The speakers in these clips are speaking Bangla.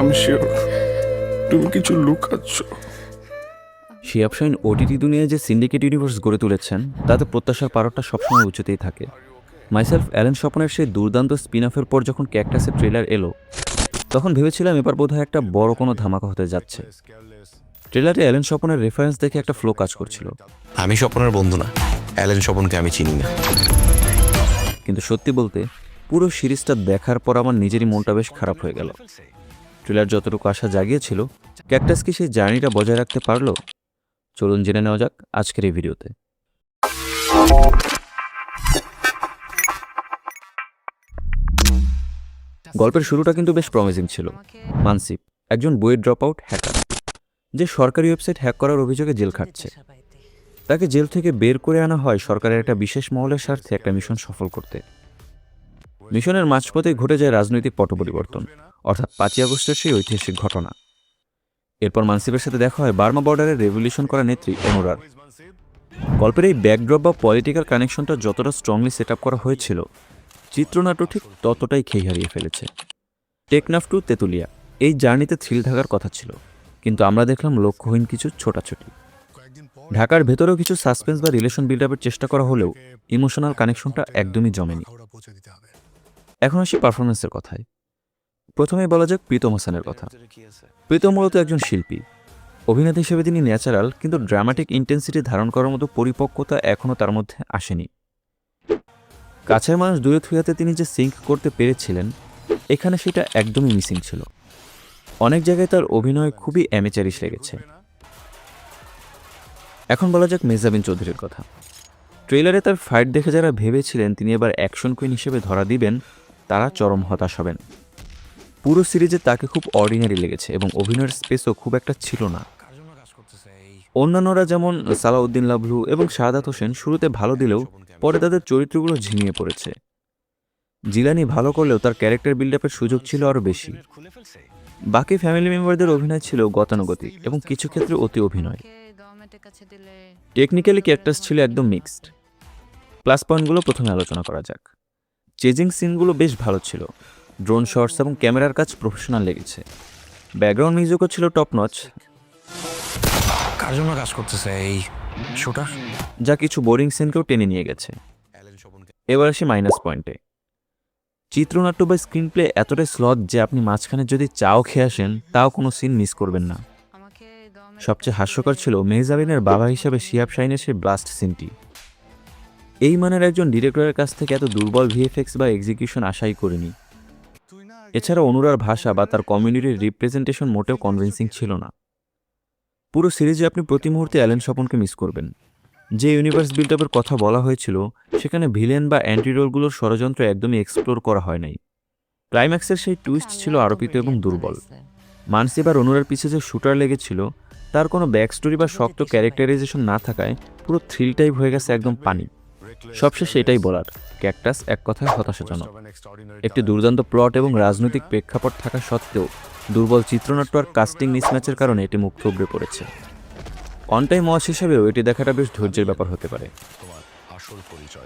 আমি শিওর তুমি কিছু লুকাচ্ছ। শিহাব শাহীন ওটিটি দুনিয়ায় যে সিন্ডিকেট ইউনিভার্স গড়ে তুলেছেন তাতে প্রত্যাশার পারদটা সবসময় উঁচুতেই থাকে। মাইসেলফ অ্যালেন স্বপনের সেই দুর্দান্ত স্পিন অফের পর যখন ক্যাকটাসের ট্রেলার এলো তখন ভেবেছিলাম এবার বোধহয় একটা বড় কোনো ধামাকা হতে যাচ্ছে। ট্রেলারে অ্যালেন স্বপনের রেফারেন্স দেখে একটা ফ্লো কাজ করছিল। আমি স্বপনের বন্ধু না, অ্যালেন স্বপনকে আমি চিনি না। কিন্তু সত্যি বলতে পুরো সিরিজটা দেখার পর আমার নিজেরই মনটা বেশ খারাপ হয়ে গেল। ট্রেলার যতটুকু আশা জাগিয়েছিল, ক্যাকটাস কি সেই জার্নিটা বজায় রাখতে পারলো? চলুন জেনে নেওয়া যাক আজকের এই ভিডিওতে। গল্পের শুরুটা কিন্তু বেশ প্রমিজিং ছিল। মানসিপ একজন বইয়ের ড্রপ আউট হ্যাকার যে সরকারি ওয়েবসাইট হ্যাক করার অভিযোগে জেল খাটছে। তাকে জেল থেকে বের করে আনা হয় সরকারের একটা বিশেষ মহলের স্বার্থে একটা মিশন সফল করতে। মিশনের মাঝপথে ঘটে যায় রাজনৈতিক পট পরিবর্তন, অর্থাৎ 5ই আগস্টের সেই ঐতিহাসিক ঘটনা। এরপর মানসিপের সাথে দেখা হয় বার্মা বর্ডারে রেভলিউশন করা নেত্রী অনুরার। গল্পের এই ব্যাকড্রপ বা পলিটিক্যাল কানেকশনটা যতটা স্ট্রংলি সেট আপ করা হয়েছিল, চিত্রনাট্য ঠিক ততটাই খেই হারিয়ে ফেলেছে। টেকনাফ টু তেঁতুলিয়া এই জার্নিতে থ্রিল থাকার কথা ছিল, কিন্তু আমরা দেখলাম লক্ষ্যহীন কিছু ছোটাছুটি। ঢাকার ভেতরেও কিছু সাসপেন্স বা রিলেশন বিল্ড আপের চেষ্টা করা হলেও ইমোশনাল কানেকশনটা একদমই জমেনি। এখন আসি পারফরমেন্সের কথায়। প্রথমেই বলা যাক প্রীতম হাসানের কথা। প্রীতম মূলত একজন শিল্পী। অভিনেতা হিসেবে তিনি ন্যাচারাল, কিন্তু ড্রামাটিক ইন্টেন্সিটি ধারণ করার মতো পরিপক্কতা এখনও তার মধ্যে আসেনি। কাছের মানুষ দূরে থুয়াতে তিনি যে সিঙ্ক করতে পেরেছিলেন, এখানে সেটা একদমই মিসিং ছিল। অনেক জায়গায় তার অভিনয় খুবই অ্যামেচারিশ লেগেছে। এখন বলা যাক মেহজাবিন চৌধুরীর কথা। ট্রেলারে তার ফাইট দেখে যারা ভেবেছিলেন তিনি এবার অ্যাকশন কুইন হিসেবে ধরা দিবেন, তারা চরম হতাশ হবেন। পুরো সিরিজে তাকে খুব অর্ডিনারি লেগেছে এবং অভিনয়ের স্পেসও খুব একটা ছিল না। অন্যান্যরা যেমন সালাউদ্দিন লাভলু এবং শাহাদাত হোসেন শুরুতে ভালো দিলেও পরে তাদের চরিত্রগুলো ঝিমিয়ে পড়েছে। জিলানি ভালো করলেও তার ক্যারেক্টার বিল্ড আপের সুযোগ ছিল আরও বেশি। বাকি ফ্যামিলি মেম্বারদের অভিনয় ছিল গতানুগতিক এবং কিছু ক্ষেত্রে অতি অভিনয়। টেকনিক্যালি ক্যারেক্টার্স ছিল একদম মিক্সড। প্লাস পয়েন্টগুলো প্রথমে আলোচনা করা যাক। চেজিং সিনগুলো বেশ ভালো ছিল। ড্রোন শটস এবং ক্যামেরার কাজ প্রফেশনাল লেগেছে। ব্যাকগ্রাউন্ড মিউজিকও ছিল টপ নচ। কার জন্য কাজ করতেছে এই শোটা? যা কিছু বোরিং সিনকেও টেনে নিয়ে গেছে। এবার আসি মাইনাস পয়েন্টে। চিত্রনাট্য বা স্ক্রিন প্লে এতটাই স্লথ যে আপনি মাঝখানে যদি চাও খেয়ে আসেন তাও কোনো সিন মিস করবেন না। সবচেয়ে হাস্যকর ছিল মেহজাবিনের বাবা হিসাবে শিহাব শাহীনের সেই ব্লাস্ট সিনটি। এই মানের একজন ডিরেক্টরের কাছ থেকে এত দুর্বল ভিএফএক্স বা এক্সিকিউশন আশাই করিনি। এছাড়া অনুরার ভাষা বা তার কমিউনিটির রিপ্রেজেন্টেশন মোটেও কনভিন্সিং ছিল না। পুরো সিরিজে আপনি প্রতি মুহূর্তে অ্যালেন স্বপনকে মিস করবেন। যে ইউনিভার্স বিল্ড আপের কথা বলা হয়েছিল সেখানে ভিলেন বা অ্যান্টি রোলগুলোর ষড়যন্ত্র একদমই এক্সপ্লোর করা হয় নাই। ক্লাইম্যাক্সের সেই টুইস্ট ছিল আরোপিত এবং দুর্বল। মানসিব আর অনুরার পিছিয়ে যে শুটার লেগেছিল তার কোনো ব্যাক স্টোরি বা শক্ত ক্যারেক্টারাইজেশন না থাকায় পুরো থ্রিলটাই হয়ে গেছে একদম পানি। সবশেষে এটাই বলার, ক্যাকটাস এক কথায় হতাশাজনক। একটি দুর্দান্ত প্লট এবং রাজনৈতিক প্রেক্ষাপট থাকা সত্ত্বেও দুর্বল চিত্রনাট্য আর কাস্টিং মিসম্যাচের কারণে এটি মুখ থুবড়ে পড়েছে। অন টাইম ওয়াচ হিসাবেও এটি দেখাটা বেশ ধৈর্যের ব্যাপার হতে পারে।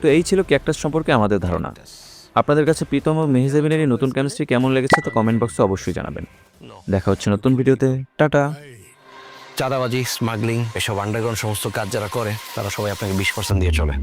তো এই ছিল ক্যাকটাস সম্পর্কে আমাদের ধারণা। আপনাদের কাছে প্রীতম ও মেহজাবিনের এই নতুন কেমিস্ট্রি কেমন লেগেছে তা কমেন্ট বক্সে অবশ্যই জানাবেন। দেখা হচ্ছে নতুন ভিডিওতে। টাটা। চাঁদাবাজি, স্মাগলিং, এসব আন্ডারগ্রাউন্ড সমস্ত কাজ যারা করে তারা সবাই আপনাকে 20% দিয়ে চলে।